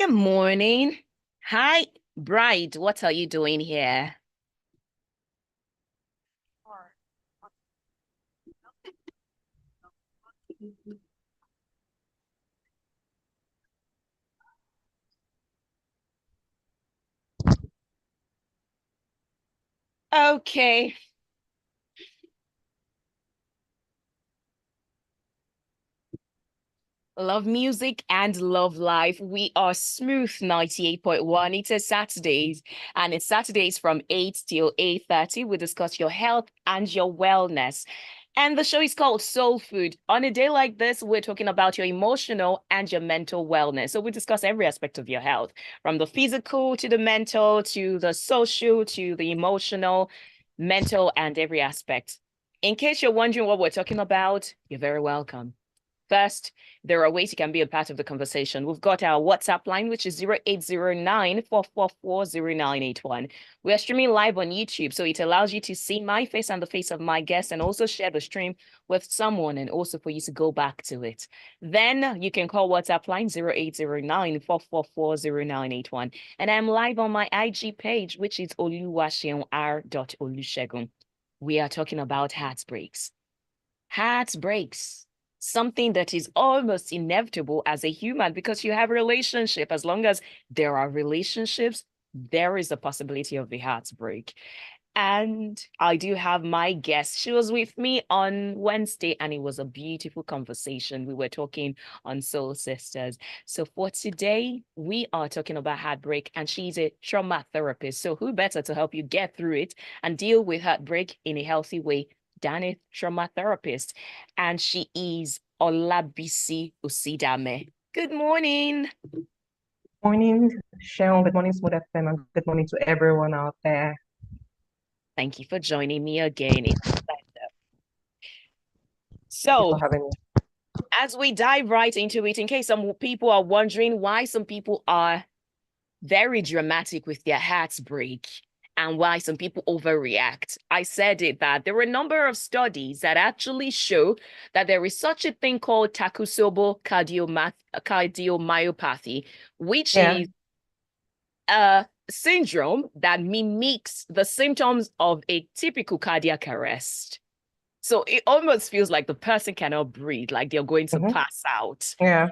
Good morning. Hi, Bride. What are you doing here? Okay. Love music and love life. We are Smooth 98.1. It's a Saturdays, and it's Saturdays from 8 till 8:30. We discuss your health and your wellness. And the show is called Soul Food. On a day like this, we're talking about your emotional and your mental wellness. So we discuss every aspect of your health, from the physical to the mental to the social to the emotional, mental, and every aspect. In case you're wondering what we're talking about, you're very welcome. First, there are ways you can be a part of the conversation. We've got our WhatsApp line, which is 0809 444 0981. We are streaming live on YouTube, so it allows you to see my face and the face of my guest and also share the stream with someone and also for you to go back to it. Then you can call WhatsApp line 0809 444 0981. And I'm live on my IG page, which is Oluwaseun R.Olusegun. We are talking about heartbreaks. Heartbreaks, something that is almost inevitable as a human because you have a relationship. As long as there are relationships, there is a possibility of a heartbreak. And I do have my guest. She was with me on Wednesday, and it was a beautiful conversation. We were talking on Soul Sisters. So for today, we are talking about heartbreak, and she's a trauma therapist. So who better to help you get through it and deal with heartbreak in a healthy way than a trauma therapist? And she is Olabisi Usidame. Good morning. Morning, Sean. Good morning, Smooth FM, and good morning to everyone out there. Thank you for joining me again. It's a pleasure. Thank you So, for having me. as we dive right into it, in case some people are wondering why some people are very dramatic with their hearts break and why some people overreact, I said it that there were a number of studies that actually show that there is such a thing called Takotsubo cardiomyopathy, which Yeah. is a syndrome that mimics the symptoms of a typical cardiac arrest. So it almost feels like the person cannot breathe, like they're going to hmm pass out. Yeah.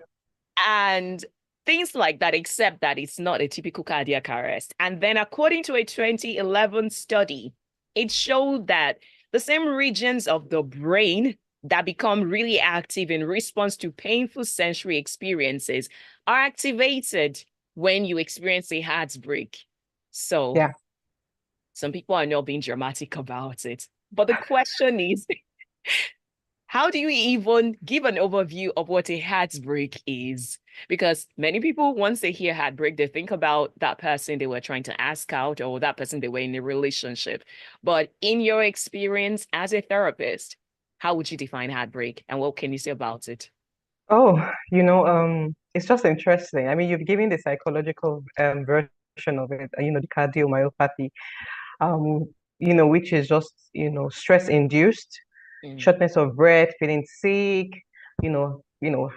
And things like that, except that it's not a typical cardiac arrest. And then, according to a 2011 study, it showed that the same regions of the brain that become really active in response to painful sensory experiences are activated when you experience a heartbreak. So, Yeah. some people are not being dramatic about it. But the question is, how do you even give an overview of what a heartbreak is? Because many people, once they hear heartbreak, they think about that person they were trying to ask out or that person they were in a relationship. But in your experience as a therapist, how would you define heartbreak and what can you say about it? Oh, it's just interesting. I mean, you've given the psychological version of it, the cardiomyopathy, which is just, stress induced, Mm. shortness of breath, feeling sick,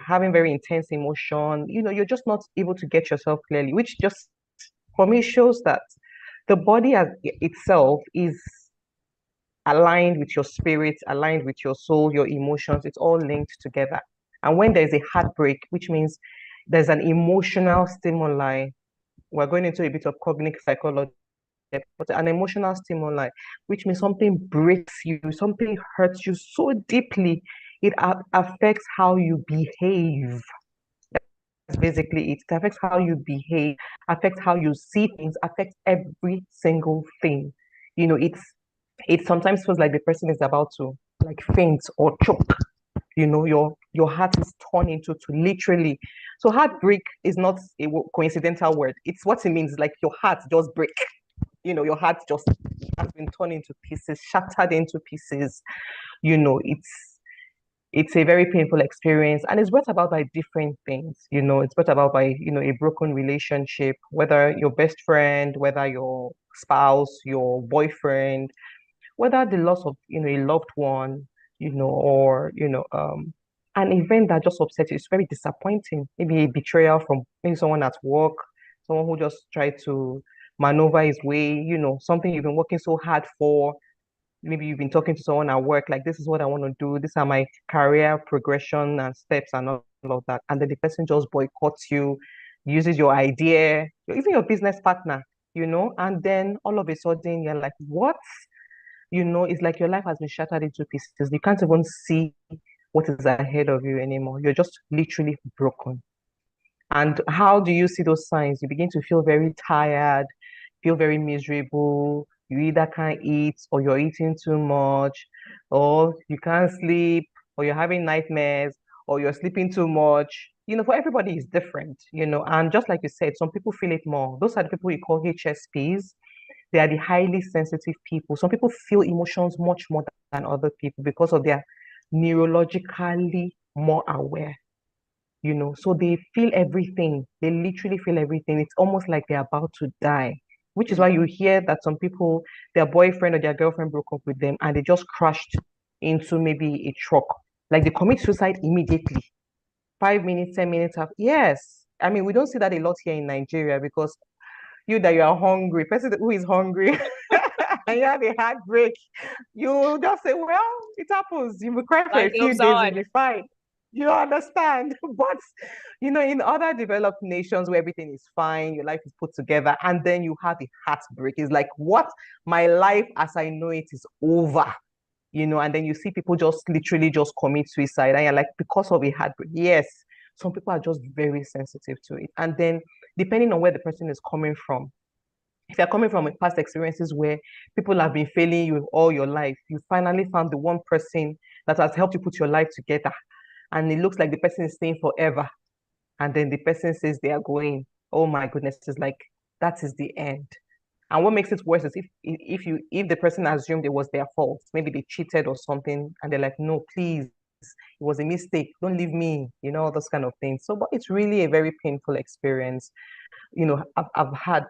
having very intense emotion. You're just not able to get yourself clearly, which just for me shows that the body as itself is aligned with your spirit, aligned with your soul, your emotions. It's all linked together. And when there's a heartbreak, which means there's an emotional stimuli, we're going into a bit of cognitive psychology, but an emotional stimuli, which means something breaks you, something hurts you so deeply, it affects how you behave. That's basically it. It affects how you behave, affects how you see things, affects every single thing. It sometimes feels like the person is about to like faint or choke. Your heart is torn into two, literally. So heartbreak is not a coincidental word. It's what it means. Like your heart just break. Your heart just has been torn into pieces, shattered into pieces. It's a very painful experience, and it's brought about by different things. It's brought about by a broken relationship, whether your best friend, whether your spouse, your boyfriend, whether the loss of a loved one, or an event that just upset you. It's very disappointing. Maybe a betrayal from maybe someone at work, someone who just tried to maneuver his way, something you've been working so hard for. Maybe you've been talking to someone at work, like, this is what I want to do. These are my career progression and steps and all of that. And then the person just boycotts you, uses your idea, even your business partner, and then all of a sudden you're like, what? It's like your life has been shattered into pieces. You can't even see what is ahead of you anymore. You're just literally broken. And how do you see those signs? You begin to feel very tired, feel very miserable. You either can't eat, or you're eating too much, or you can't sleep, or you're having nightmares, or you're sleeping too much. For everybody is different, and just like you said, some people feel it more. Those are the people you call HSPs. They are the highly sensitive people. Some people feel emotions much more than other people because of their neurologically more aware, so they feel everything. They literally feel everything. It's almost like they're about to die, which is why you hear that some people, their boyfriend or their girlfriend broke up with them and they just crashed into maybe a truck. Like they commit suicide immediately, 5 minutes, 10 minutes after. Yes. I mean, we don't see that a lot here in Nigeria because you are hungry, person who is hungry, and you have a heartbreak, you just say, well, it happens. You will cry for a Life few goes days, you'll on. be fine. You understand? But, in other developed nations where everything is fine, your life is put together, and then you have a heartbreak. It's like, what? My life as I know it is over. And then you see people just literally just commit suicide. And you're like, because of a heartbreak. Yes, some people are just very sensitive to it. And then depending on where the person is coming from, if you're coming from past experiences where people have been failing you all your life, you finally found the one person that has helped you put your life together. And it looks like the person is staying forever. And then the person says they are going. Oh my goodness, it's like that is the end. And what makes it worse is if the person assumed it was their fault, maybe they cheated or something, and they're like, no, please, it was a mistake. Don't leave me, all those kind of things. So, but it's really a very painful experience. I've had,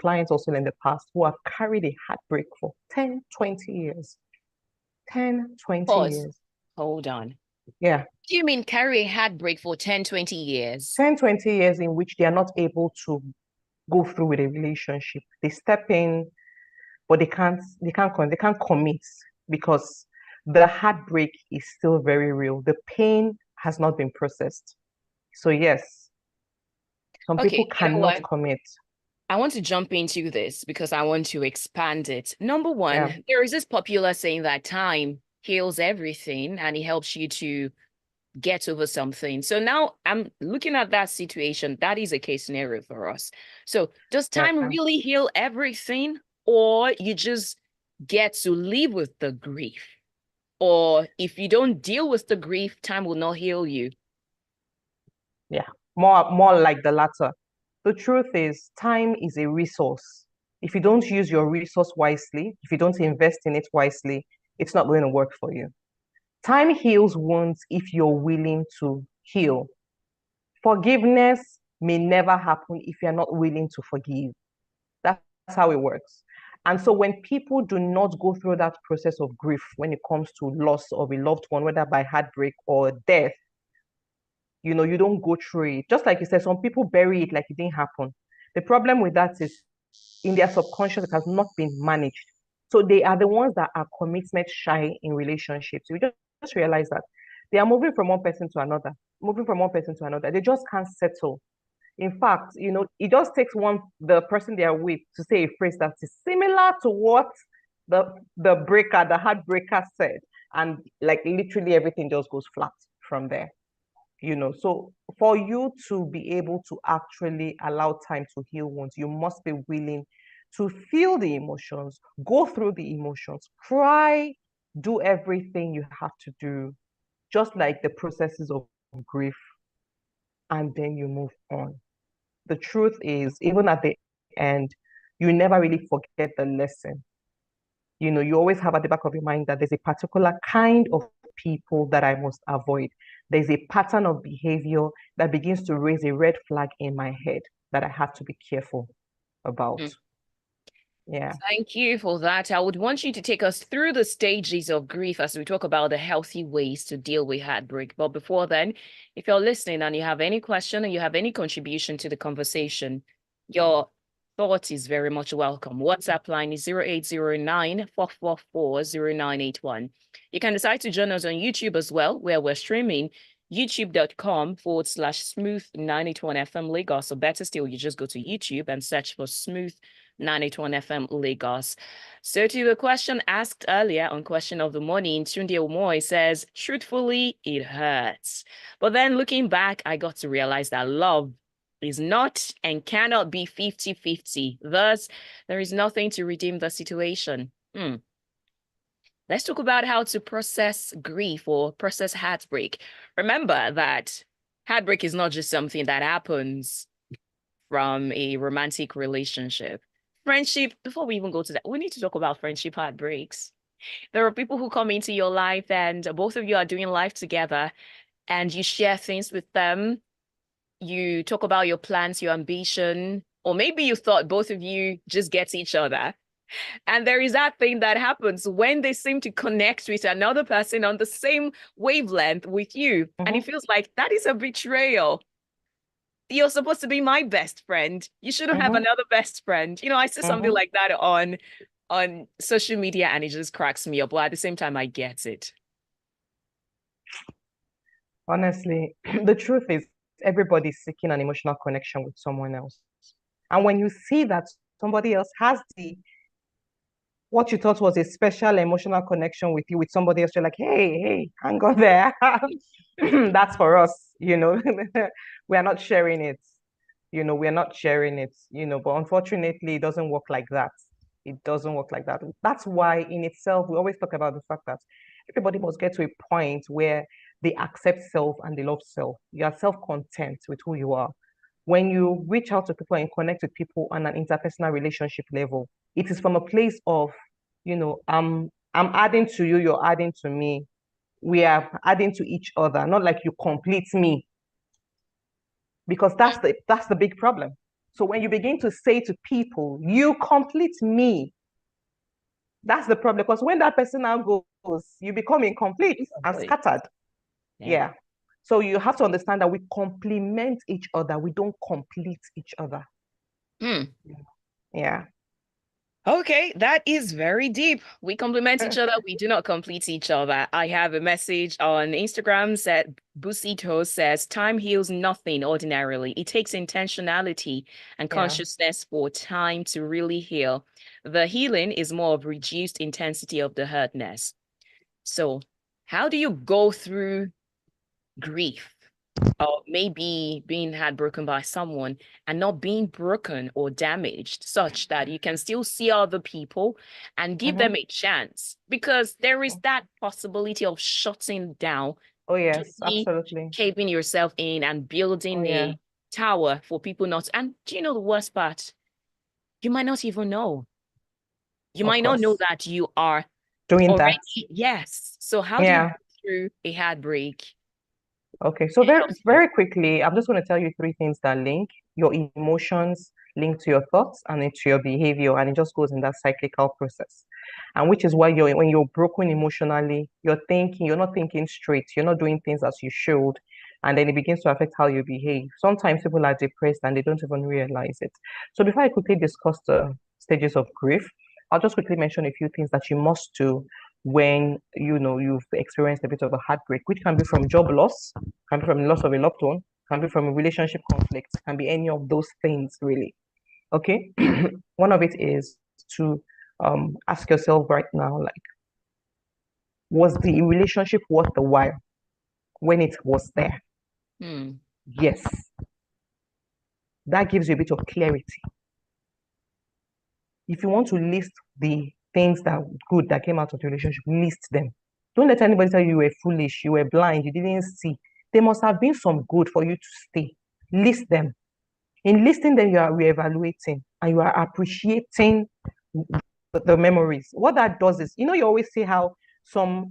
clients also in the past who have carried a heartbreak for 10, 20 years. 10, 20 Pause. years. Hold on. Yeah. Do you mean carry a heartbreak for 10, 20 years? 10, 20 years in which they are not able to go through with a relationship. They step in, but they can't commit because the heartbreak is still very real. The pain has not been processed. So yes, some people Okay, you know cannot what? commit. I want to jump into this because I want to expand it. Number Yeah. one, there is this popular saying that time heals everything and it helps you to get over something. So now I'm looking at that situation. That is a case scenario for us. So does time Yeah. really heal everything, or you just get to live with the grief? Or if you don't deal with the grief, time will not heal you. Yeah. More like the latter. The truth is, time is a resource. If you don't use your resource wisely, if you don't invest in it wisely, it's not going to work for you. Time heals wounds if you're willing to heal. Forgiveness may never happen if you're not willing to forgive. That's how it works. And so when people do not go through that process of grief when it comes to loss of a loved one, whether by heartbreak or death, you don't go through it. Just like you said, some people bury it like it didn't happen. The problem with that is in their subconscious, it has not been managed. So they are the ones that are commitment shy in relationships. You just realize that they are moving from one person to another, moving from one person to another. They just can't settle. In fact, it just takes the person they are with to say a phrase that is similar to what the heartbreaker said. And like literally everything just goes flat from there. So for you to be able to actually allow time to heal wounds, you must be willing to feel the emotions, go through the emotions, cry, do everything you have to do, just like the processes of grief, and then you move on. The truth is, even at the end, you never really forget the lesson. You always have at the back of your mind that there's a particular kind of people that I must avoid. There's a pattern of behavior that begins to raise a red flag in my head that I have to be careful about. Mm. Yeah. Thank you for that. I would want you to take us through the stages of grief as we talk about the healthy ways to deal with heartbreak. But before then, if you're listening and you have any question or you have any contribution to the conversation, your thought is very much welcome. WhatsApp line is 0809 444 0981. You can decide to join us on YouTube as well, where we're streaming youtube.com/smooth 981 FM Lagos. So better still, you just go to YouTube and search for Smooth 981 FM Lagos. So to the question asked earlier on Question of the Morning, Tunde Omoy says, truthfully, it hurts. But then looking back, I got to realize that love is not and cannot be 50-50. Thus, there is nothing to redeem the situation. Let's talk about how to process grief or process heartbreak. Remember that heartbreak is not just something that happens from a romantic relationship. Friendship, before we even go to that, we need to talk about friendship heartbreaks. There are people who come into your life and both of you are doing life together and you share things with them. You talk about your plans, your ambition, or maybe you thought both of you just get each other. And there is that thing that happens when they seem to connect with another person on the same wavelength with you. And it feels like that is a betrayal. You're supposed to be my best friend. You shouldn't have another best friend. I see something like that on social media and it just cracks me up. But at the same time, I get it. Honestly, the truth is everybody's seeking an emotional connection with someone else. And when you see that somebody else has what you thought was a special emotional connection with you with somebody else, you're like, hey, hang on there. That's for us, we are not sharing it. We're not sharing it, but unfortunately, it doesn't work like that. It doesn't work like that. That's why in itself, we always talk about the fact that everybody must get to a point where they accept self and they love self. You are self-content with who you are. When you reach out to people and connect with people on an interpersonal relationship level, it is from a place of, I'm adding to you, you're adding to me. We are adding to each other, not like you complete me, because that's the big problem. So when you begin to say to people, you complete me, that's the problem. Because when that person now goes, you become incomplete and scattered. Yeah. So you have to understand that we complement each other. We don't complete each other. Yeah. Okay, that is very deep. We complement each other. We do not complete each other. I have a message on Instagram that Busito says, time heals nothing ordinarily. It takes intentionality and consciousness for time to really heal. The healing is more of reduced intensity of the hurtness. So how do you go through grief? Or maybe being heartbroken by someone and not being broken or damaged such that you can still see other people and give them a chance, because there is that possibility of shutting down. Oh, yes, absolutely. Caving yourself in and building a tower for people not. And do you know the worst part? You might not even know. You might not know that you are doing already. that. Yes. So how do you go through a heartbreak? Okay, so very quickly, I'm just going to tell you three things that link your emotions, link to your thoughts, and into your behavior, and it just goes in that cyclical process. And which is why when you're broken emotionally, you're not thinking straight, you're not doing things as you should, and then it begins to affect how you behave. Sometimes people are depressed and they don't even realize it. So before I quickly discuss the stages of grief, I'll just quickly mention a few things that you must do when you've experienced a bit of a heartbreak, which can be from job loss, can be from the loss of a loved one, can be from a relationship conflict, can be any of those things really. Okay. One of it is to ask yourself right now, like, was the relationship worth the while when it was there? Yes. That gives you a bit of clarity. If you want to list the things that came out of the relationship, list them. Don't let anybody tell you were foolish, you were blind, you didn't see. There must have been some good for you to stay. List them. In listing them, you are reevaluating and you are appreciating the memories. What that does is, you always see how some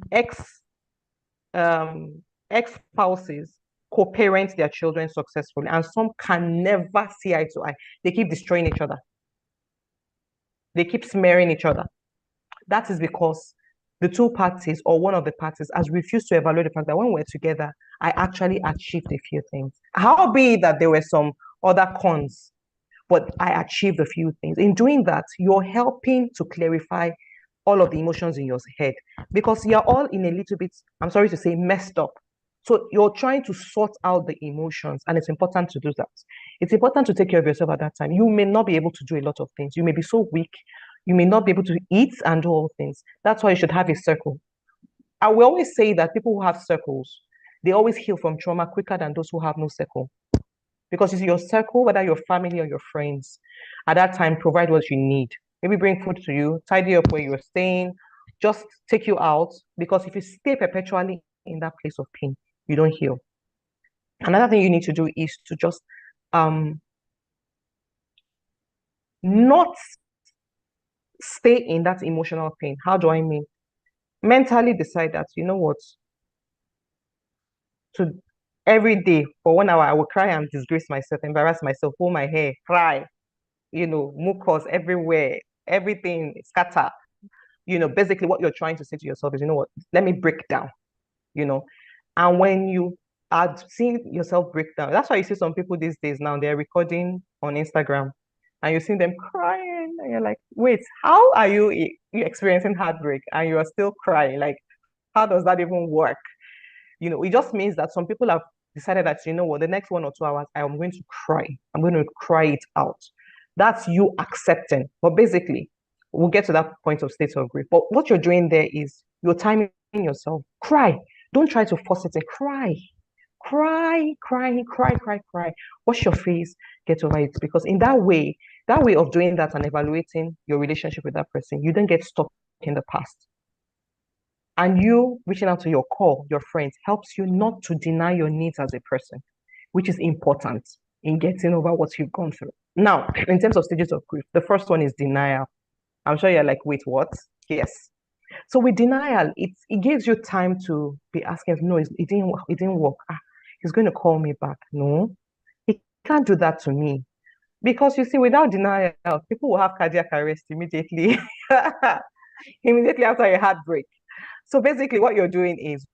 ex-spouses co-parent their children successfully, and some can never see eye to eye. They keep destroying each other. They keep smearing each other. That is because the two parties or one of the parties has refused to evaluate the fact that when we're together, I actually achieved a few things. How be it that there were some other cons, but I achieved a few things. In doing that, you're helping to clarify all of the emotions in your head because you're all in a little bit, I'm sorry to say, messed up. So you're trying to sort out the emotions, and it's important to do that. It's important to take care of yourself at that time. You may not be able to do a lot of things. You may be so weak. You may not be able to eat and do all things. That's why you should have a circle. I will always say that people who have circles, they always heal from trauma quicker than those who have no circle. Because it's your circle, whether your family or your friends, at that time, provide what you need. Maybe bring food to you, tidy up where you're staying, just take you out. Because if you stay perpetually in that place of pain, you don't heal. Another thing you need to do is to just not stay in that emotional pain. How do I mean? Mentally decide that, you know what, to every day for 1 hour, I will cry and disgrace myself, embarrass myself, pull my hair, cry, mucus everywhere, everything scatter. Basically what you're trying to say to yourself is, you know what, let me break down, you know. And when you are seeing yourself break down, that's why you see some people these days now, they're recording on Instagram and you see them crying and you're like, wait, how are you experiencing heartbreak and you are still crying? Like, how does that even work? It just means that some people have decided that, you know what, the next 1 or 2 hours, I'm going to cry. I'm going to cry it out. That's you accepting. But basically, we'll get to that point of state of grief. But what you're doing there is you're timing yourself. Cry. Don't try to force it in. Cry. Cry, cry, cry, cry, cry. Wash your face, get over it. Because in that way of doing that and evaluating your relationship with that person, you don't get stuck in the past. And you reaching out to your core, your friends, helps you not to deny your needs as a person, which is important in getting over what you've gone through. Now, in terms of stages of grief, the first one is denial. I'm sure you're like, wait, what? Yes. So with denial, it gives you time to be asking, no, it didn't work. He's going to call me back. No, he can't do that to me. Because you see, without denial, people will have cardiac arrest immediately, immediately after a heartbreak. So basically, what you're doing is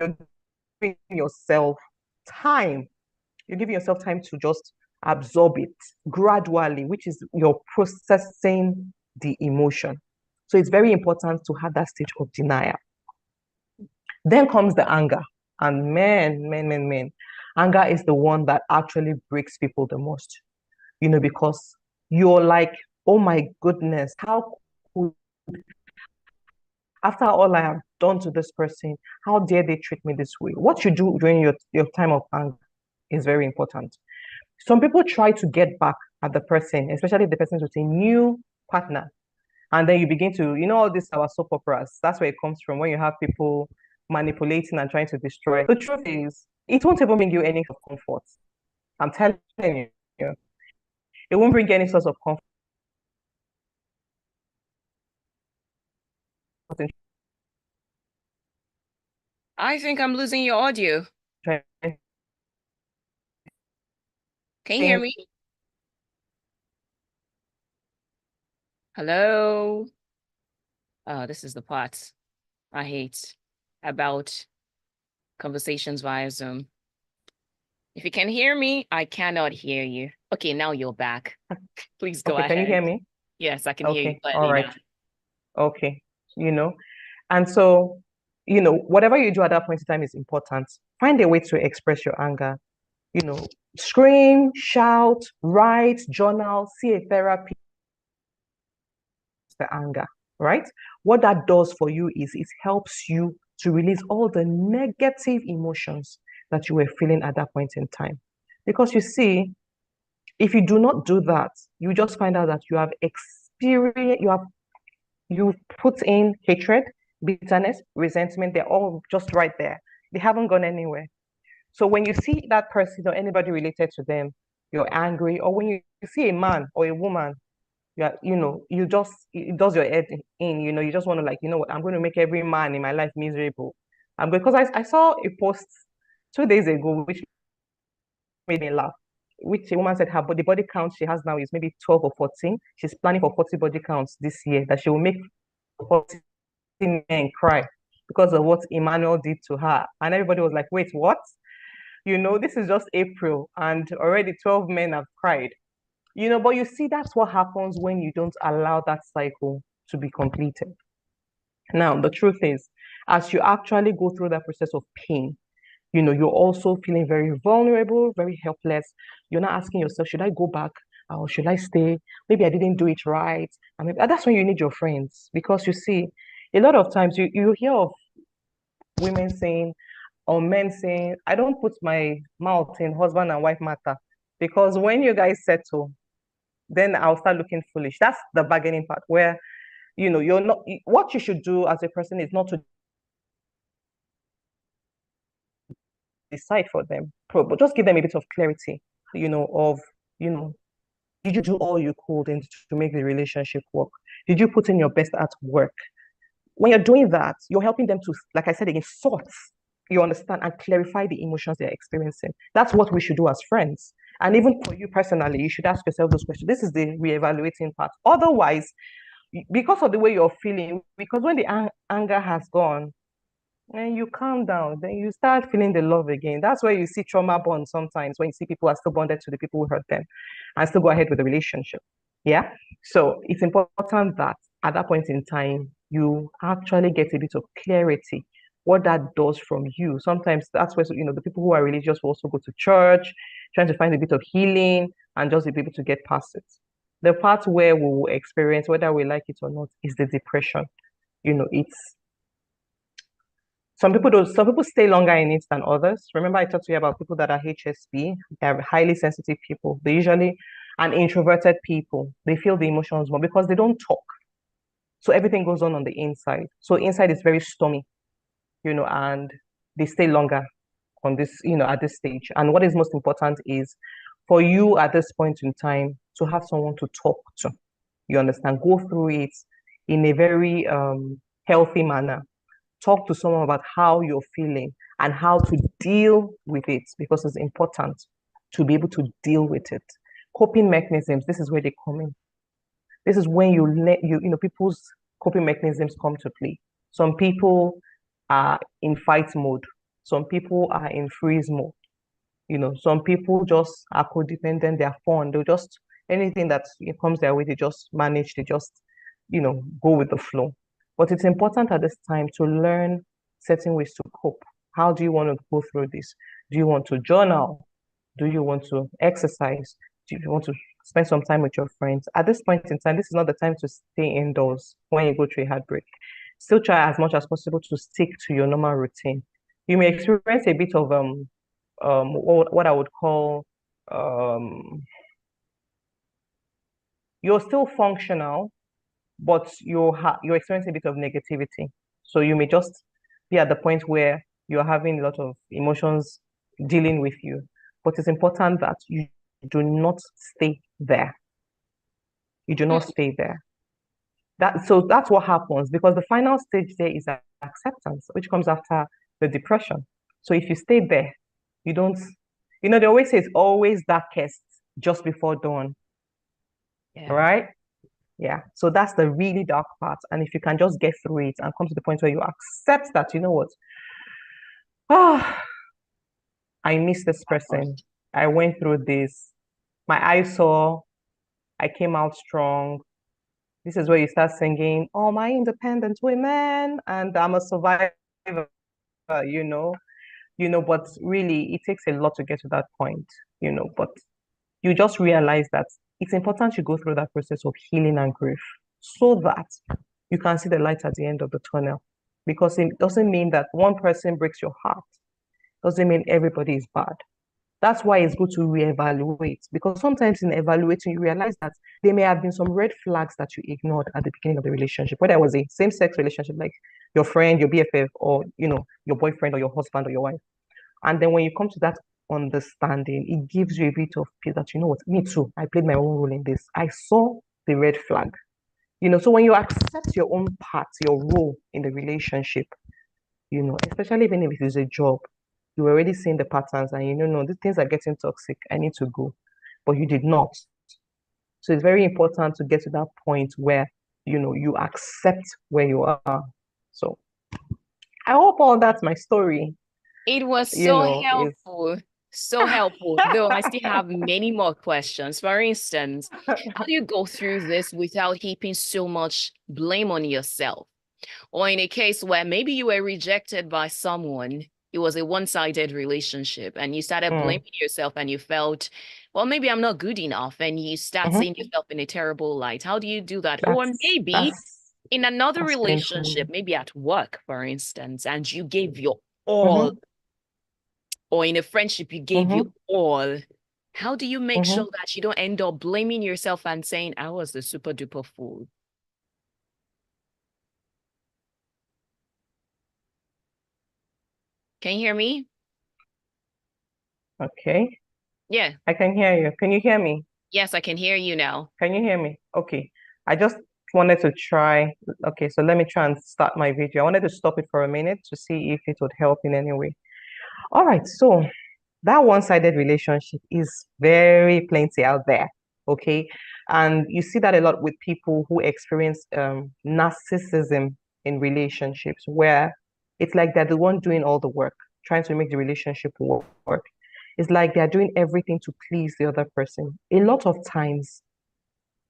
you're giving yourself time. You're giving yourself time to just absorb it gradually, which is you're processing the emotion. So it's very important to have that stage of denial. Then comes the anger. And man, anger is the one that actually breaks people the most, because you're like, oh my goodness, how could, after all I have done to this person, how dare they treat me this way? What you do during your time of anger is very important. Some people try to get back at the person, especially if the person is with a new partner. And then you begin to, all this our soap operas. That's where it comes from when you have people manipulating and trying to destroy. The truth is, it won't even bring you any sort of comfort. I'm telling you, it won't bring any sort of comfort. I think I'm losing your audio. Can you hear me? Hello? Oh, this is the part I hate about conversations via Zoom. If you can hear me, I cannot hear you. Okay, now you're back. Please go ahead. Can you hear me? Yes, I can hear you. All right. Now. Okay. And so, whatever you do at that point in time is important. Find a way to express your anger. Scream, shout, write, journal, see a therapist. The anger, right? What that does for you is it helps you to release all the negative emotions that you were feeling at that point in time. Because you see, if you do not do that, you just find out that you have experienced, you've put in hatred, bitterness, resentment, they're all just right there. They haven't gone anywhere. So when you see that person or anybody related to them, you're angry, or when you see a man or a woman, it does your head in, you just want to, like, what, I'm going to make every man in my life miserable. Because I saw a post 2 days ago, which made me laugh. which a woman said the body count she has now is maybe 12 or 14. She's planning for 40 body counts this year, that she will make 40 men cry because of what Emmanuel did to her. And everybody was like, wait, what? This is just April and already 12 men have cried. But you see, that's what happens when you don't allow that cycle to be completed. Now, the truth is, as you actually go through that process of pain, you're also feeling very vulnerable, very helpless. You're not asking yourself, should I go back or should I stay? Maybe I didn't do it right. And that's when you need your friends, because you see, a lot of times you hear of women saying or men saying, I don't put my mouth in husband and wife matter, because when you guys settle, then I'll start looking foolish. That's the bargaining part where, you're not, what you should do as a person is not to decide for them, but just give them a bit of clarity, of, you know, did you do all you could to make the relationship work? Did you put in your best at work? When you're doing that, you're helping them to, like I said again, sort, you understand, and clarify the emotions they're experiencing. That's what we should do as friends. And even for you personally, you should ask yourself those questions. This is the reevaluating part. Otherwise, because of the way you're feeling, because when the anger has gone, and you calm down, then you start feeling the love again. That's where you see trauma bond sometimes, when you see people are still bonded to the people who hurt them and still go ahead with the relationship. Yeah. So it's important that at that point in time, you actually get a bit of clarity what that does from you. Sometimes that's where, the people who are religious will also go to church, trying to find a bit of healing and just be able to get past it. The part where we will experience, whether we like it or not, is the depression. It's some people stay longer in it than others. Remember, I talked to you about people that are HSP. They're highly sensitive people. They usually, and introverted people, they feel the emotions more because they don't talk. So everything goes on the inside. So inside is very stormy, and they stay longer on this, at this stage. And what is most important is for you at this point in time to have someone to talk to. You understand? Go through it in a very healthy manner. Talk to someone about how you're feeling and how to deal with it, because it's important to be able to deal with it. Coping mechanisms, this is where they come in. This is when people's coping mechanisms come to play. Some people are in fight mode. Some people are in freeze mode. Some people just are codependent, they're fun. They'll just, anything that comes their way, they just manage, they just, go with the flow. But it's important at this time to learn certain ways to cope. How do you want to go through this? Do you want to journal? Do you want to exercise? Do you want to spend some time with your friends? At this point in time, this is not the time to stay indoors when you go through a heartbreak. Still try as much as possible to stick to your normal routine. You may experience a bit of what I would call you're still functional, but you're experiencing a bit of negativity. So you may just be at the point where you're having a lot of emotions dealing with you. But it's important that you do not stay there. You do not stay there. So that's what happens, because the final stage there is acceptance, which comes after the depression. So if you stay there, you don't, they always say it's always darkest just before dawn. Yeah. Right? Yeah. So that's the really dark part. And if you can just get through it and come to the point where you accept that, you know what? I miss this person. I went through this. My eyes saw, I came out strong. This is where you start singing, "Oh, my independent women," and I'm a survivor, you know. But really it takes a lot to get to that point, but you just realize that it's important you go through that process of healing and grief so that you can see the light at the end of the tunnel. Because it doesn't mean that one person breaks your heart, doesn't mean everybody is bad. That's why it's good to reevaluate, because sometimes in evaluating, you realize that there may have been some red flags that you ignored at the beginning of the relationship, whether it was a same-sex relationship, like your friend, your BFF, or your boyfriend or your husband or your wife. And then when you come to that understanding, it gives you a bit of peace that, what, me too, I played my own role in this. I saw the red flag. So when you accept your own part, your role in the relationship, especially even if it is a job, you're already seeing the patterns and no, these things are getting toxic. I need to go. but you did not. So it's very important to get to that point where, you accept where you are. So I hope all that's my story, It was so is helpful. So helpful. Though I still have many more questions. For instance, how do you go through this without heaping so much blame on yourself? Or in a case where maybe you were rejected by someone, it was a one-sided relationship, and you started Mm, blaming yourself and you felt, well, maybe I'm not good enough, and you start mhm. seeing yourself in a terrible light. How do you do that? Or That's maybe that's in another that's relationship, painful. maybe at work, for instance, and you gave your all, Mm-hmm, or in a friendship, you gave your mm-hmm, all. How do you make mm-hmm. sure that you don't end up blaming yourself and saying, I was the super duper fool? Can you hear me? Okay, Yeah. I can hear you. Can you hear me? Yes, I can hear you now. Can you hear me? Okay. I just wanted to try. Okay, so let me try and start my video. I wanted to stop it for a minute to see if it would help in any way. All right, so that one-sided relationship is very plenty out there. Okay. And you see that a lot with people who experience narcissism in relationships, where it's like they're the one doing all the work, trying to make the relationship work. It's like they're doing everything to please the other person. A lot of times,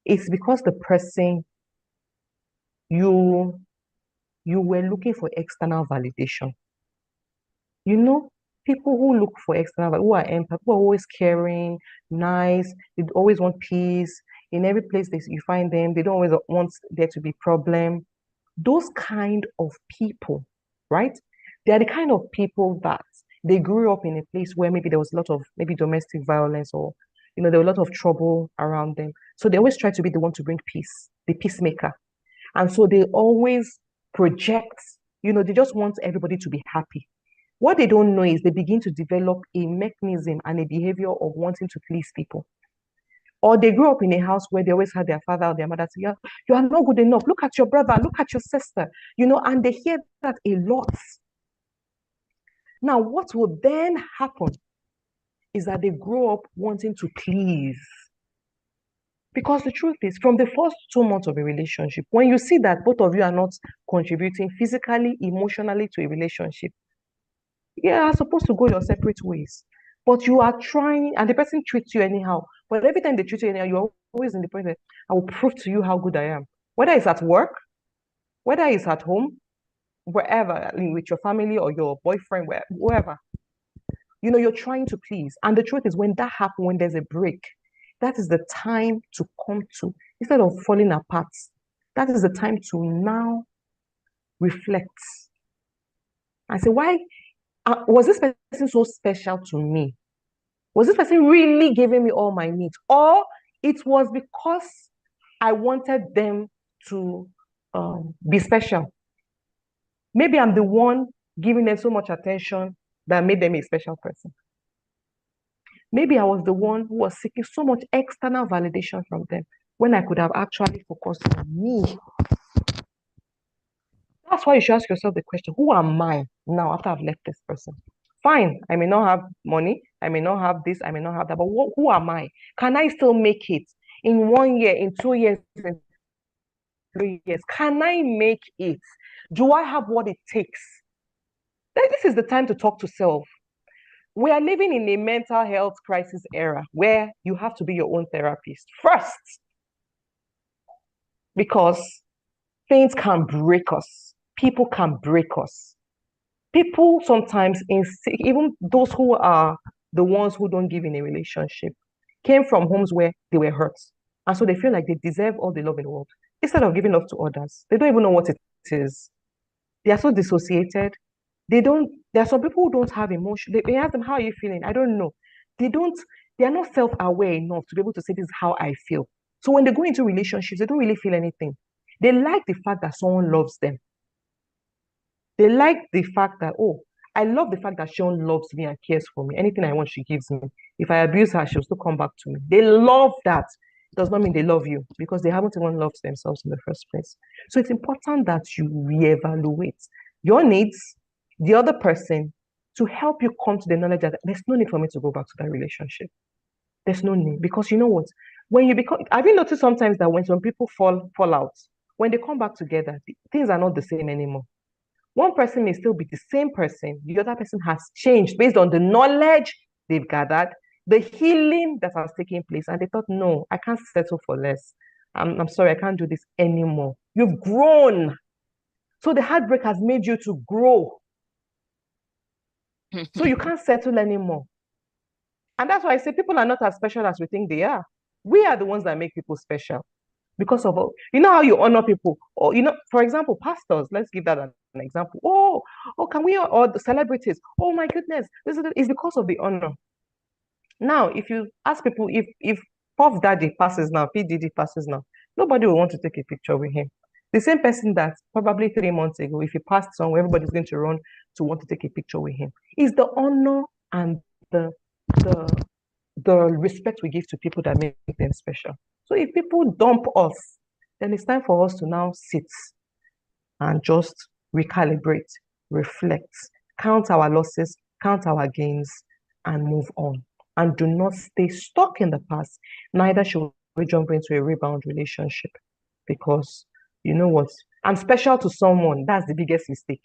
it's because the person you you were looking for external validation. You know, people who look for external, who are empath, who are always caring, nice, they always want peace. In every place you find them, they don't always want there to be problem. Those kind of people, right? They are the kind of people that they grew up in a place where maybe there was a lot of maybe domestic violence, or there was a lot of trouble around them. So they always try to be the one to bring peace, the peacemaker. And so they always project, they just want everybody to be happy. What they don't know is they begin to develop a mechanism and a behavior of wanting to please people. Or they grew up in a house where they always had their father or their mother say, you are not good enough. Look at your brother, look at your sister, and they hear that a lot. Now, what will then happen is that they grow up wanting to please. Because the truth is, from the first 2 months of a relationship, when you see that both of you are not contributing physically, emotionally to a relationship, you are supposed to go your separate ways. But you are trying, and the person treats you anyhow. But every time they treat you anyhow, you're always in the point that I will prove to you how good I am. Whether it's at work, whether it's at home, wherever, I mean, with your family or your boyfriend, wherever, you're trying to please. And the truth is, when that happens, when there's a break, that is the time to come to, instead of falling apart, that is the time to now reflect and say, why was this person so special to me? Was this person really giving me all my needs? Or it was because I wanted them to be special. Maybe I'm the one giving them so much attention that made them a special person. Maybe I was the one who was seeking so much external validation from them when I could have actually focused on me. That's why you should ask yourself the question, who am I now after I've left this person? Fine, I may not have money, I may not have this, I may not have that, but who am I? Can I still make it in 1 year, in 2 years, in 3 years? Can I make it? Do I have what it takes? This is the time to talk to self. We are living in a mental health crisis era where you have to be your own therapist first, because things can break us. People can break us. People sometimes, even those who are the ones who don't give in a relationship, came from homes where they were hurt. And so they feel like they deserve all the love in the world. Instead of giving love to others, they don't even know what it is. They are so dissociated. There are some people who don't have emotion. They ask them, how are you feeling? I don't know. They don't, they are not self-aware enough to be able to say, this is how I feel. So when they go into relationships, they don't really feel anything. They like the fact that someone loves them. They like the fact that, oh, I love the fact that Sean loves me and cares for me. Anything I want, she gives me. If I abuse her, she'll still come back to me. They love that. It does not mean they love you, because they haven't even loved themselves in the first place. So it's important that you reevaluate your needs, the other person, to help you come to the knowledge that there's no need for me to go back to that relationship. There's no name because you know what? When you become, have you noticed sometimes that when some people fall out, when they come back together, things are not the same anymore. One person may still be the same person. The other person has changed based on the knowledge they've gathered, the healing that has taken place, and they thought, no, I can't settle for less. I'm sorry, I can't do this anymore. You've grown. So the heartbreak has made you to grow. So you can't settle anymore. And that's why I say people are not as special as we think they are. We are the ones that make people special because of, you know, how you honor people. Or, you know, for example, pastors, let's give that an example. Oh, can we, or the celebrities? Oh my goodness, this is because of the honor. Now, if you ask people if Puff Daddy passes now, P. Diddy passes now, nobody will want to take a picture with him. The same person that probably 3 months ago, if he passed somewhere, everybody's going to run to want to take a picture with him. It's the honor and the the the respect we give to people that make them special. So if people dump us, then it's time for us to now sit and just recalibrate, reflect, count our losses, count our gains, and move on. And do not stay stuck in the past. Neither should we jump into a rebound relationship because you know what? I'm special to someone. That's the biggest mistake.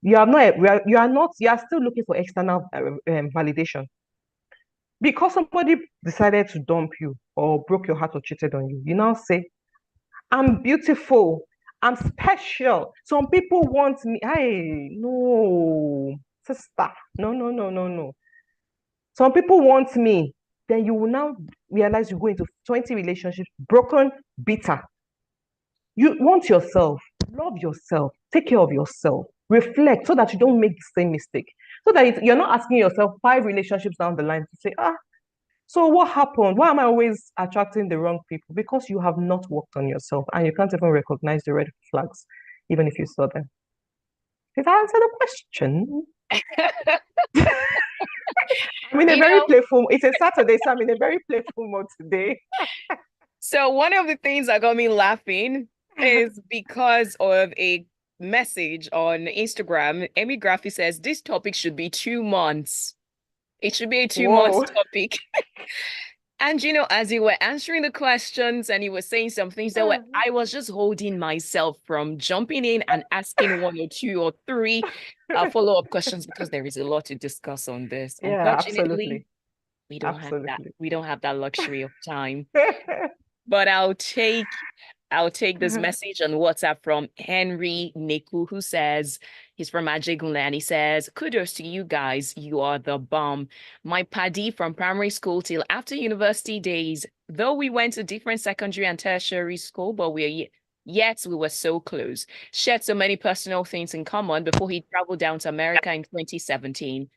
You are still looking for external validation. Because somebody decided to dump you or broke your heart or cheated on you, you now say, I'm beautiful. I'm special. Some people want me. Hey, no, sister. No, no, no, no, no. Some people want me. Then you will now realize you go into 20 relationships, broken, bitter. You want yourself, love yourself, take care of yourself, reflect so that you don't make the same mistake. So that you're not asking yourself 5 relationships down the line to say, so what happened? Why am I always attracting the wrong people? Because you have not worked on yourself and you can't even recognize the red flags, even if you saw them. Did I answer the question? I'm in a very playful, it's a Saturday, so I'm in a very playful mode today. So one of the things that got me laughing is because of a message on Instagram. Emmy Graphy says this topic should be 2 months. It should be a 2 months topic. And you know, as you were answering the questions and you were saying some things that were, I was just holding myself from jumping in and asking 1 or 2 or 3 follow-up questions because there is a lot to discuss on this. Yeah, Unfortunately, absolutely. we don't have that. We don't have that luxury of time. But I'll take this message on WhatsApp from Henry Neku, who says he's from Ajegunle, and he says, kudos to you guys. You are the bomb. My paddy from primary school till after university days, though we went to different secondary and tertiary school, but yet we were so close. Shared so many personal things in common before he traveled down to America in 2017.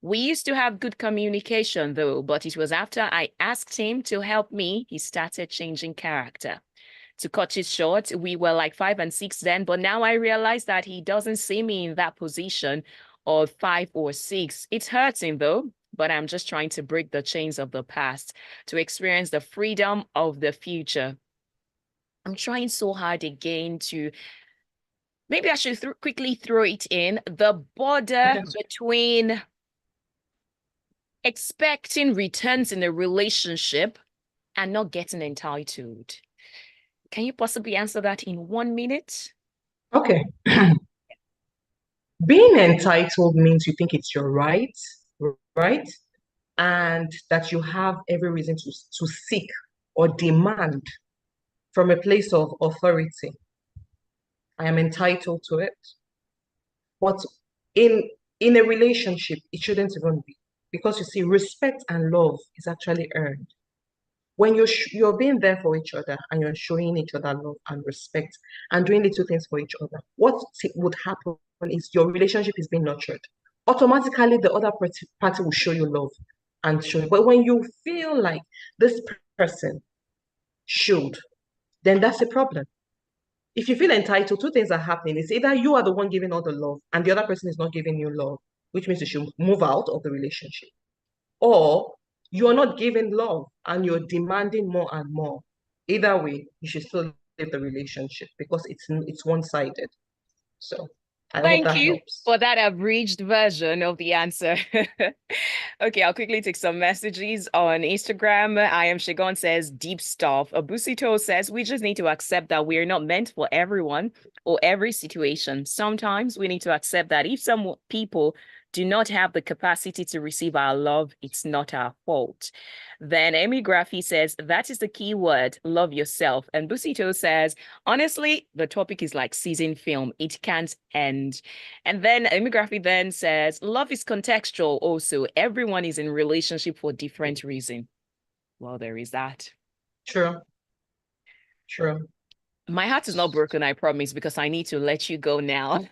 We used to have good communication though, but it was after I asked him to help me, he started changing character. To cut it short, we were like 5 and 6 then, but now I realize that he doesn't see me in that position of 5 or 6. It's hurting though, but I'm just trying to break the chains of the past to experience the freedom of the future. I'm trying so hard again to, maybe I should quickly throw it in, the border between expecting returns in a relationship and not getting entitled. Can you possibly answer that in 1 minute? Okay. Being entitled means you think it's your right, right? And that you have every reason to seek or demand from a place of authority. I am entitled to it. But in a relationship, it shouldn't even be. Because you see, respect and love is actually earned. When you're being there for each other and you're showing each other love and respect and doing little things for each other, what would happen is your relationship is being nurtured. Automatically, the other party will show you love and show you. But when you feel like this person should, then that's a problem. If you feel entitled, 2 things are happening. It's either you are the one giving all the love and the other person is not giving you love, which means you should move out of the relationship. Or you're not giving love and you're demanding more and more. Either way, you should still leave the relationship because it's one-sided. So I hope Thank that you helps. for that abridged version of the answer. Okay, I'll quickly take some messages on Instagram. I am Shigon says deep stuff. Abusito says we just need to accept that we are not meant for everyone or every situation. Sometimes we need to accept that if some people do not have the capacity to receive our love, it's not our fault. Then Amy Graffi says that is the key word, love yourself. And Busito says, honestly, the topic is like season film. It can't end. And then Immigraphy then says, love is contextual also. Everyone is in relationship for different reason. Well, there is that. True. True. My heart is not broken, I promise, because I need to let you go now.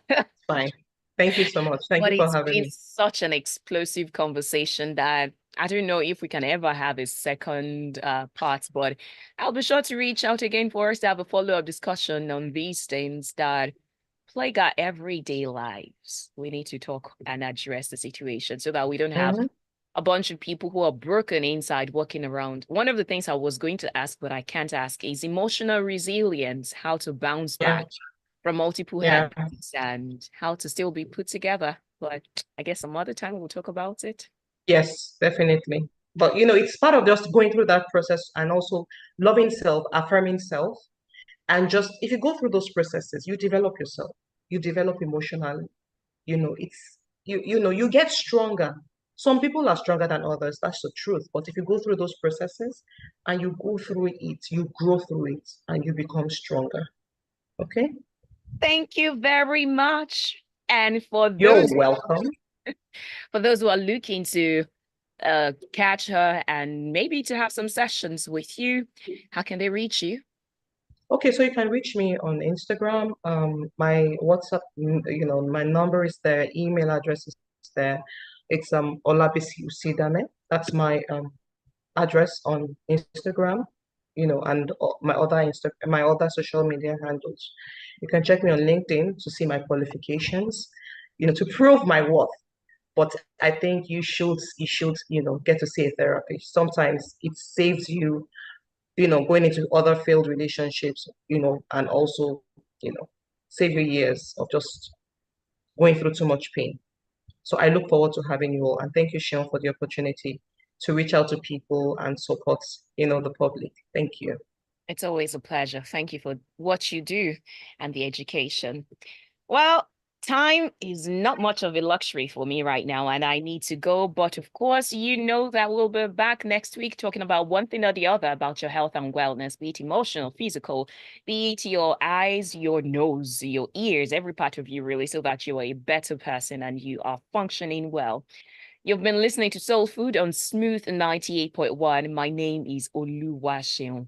Fine. Thank you so much. Thank But you for it's having been me. such an explosive conversation that I don't know if we can ever have a second part, but I'll be sure to reach out again for us to have a follow-up discussion on these things that plague our everyday lives. We need to talk and address the situation so that we don't have Mhm. a bunch of people who are broken inside walking around. One of the things I was going to ask, but I can't ask, is emotional resilience, how to bounce Yeah. back from multiple Yeah. heartbreaks and how to still be put together. But I guess some other time we'll talk about it. Yes, definitely. But it's part of just going through that process and also loving self, affirming self. And just if you go through those processes, you develop yourself, you develop emotionally. It's you get stronger. Some people are stronger than others, that's the truth. But if you go through those processes and you go through it, you grow through it and you become stronger. Okay? Thank you very much. And You're welcome. for those who are looking to catch her and maybe to have some sessions with you, how can they reach you? Okay, so you can reach me on Instagram. My WhatsApp, my number is there, email address is there. It's Olabisi Usidame. That's my address on Instagram, and my other social media handles. You can check me on LinkedIn to see my qualifications, to prove my worth. But I think you should, get to see a therapist. Sometimes it saves you, going into other failed relationships, and also, save you years of just going through too much pain. So I look forward to having you all. And thank you, Sean, for the opportunity to reach out to people and support, the public. Thank you. It's always a pleasure. Thank you for what you do and the education. Well, time is not much of a luxury for me right now, and I need to go. But of course, you know that we'll be back next week talking about one thing or the other about your health and wellness, be it emotional, physical, be it your eyes, your nose, your ears, every part of you, really, so that you are a better person and you are functioning well. You've been listening to Soul Food on Smooth 98.1. My name is Oluwaseun.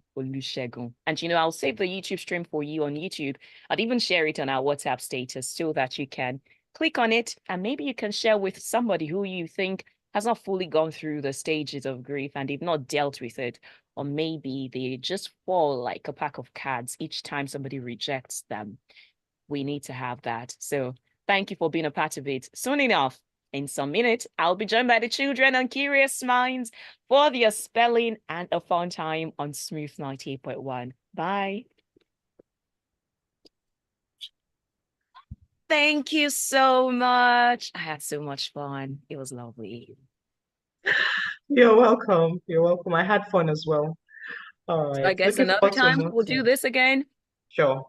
And I'll save the YouTube stream for you on YouTube. I'd even share it on our WhatsApp status so that you can click on it and maybe you can share with somebody who you think has not fully gone through the stages of grief and they've not dealt with it. Or maybe they just fall like a pack of cards each time somebody rejects them. We need to have that. So thank you for being a part of it. Soon enough, in some minutes, I'll be joined by the children on Curious Minds for their spelling and a fun time on Smooth 98.1. Bye. Thank you so much. I had so much fun. It was lovely. You're welcome. You're welcome. I had fun as well. All So I right. guess Looking another forward to time more we'll do soon. this again. Sure.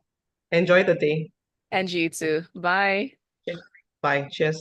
Enjoy the day. And you too. Bye. Okay. Bye. Cheers.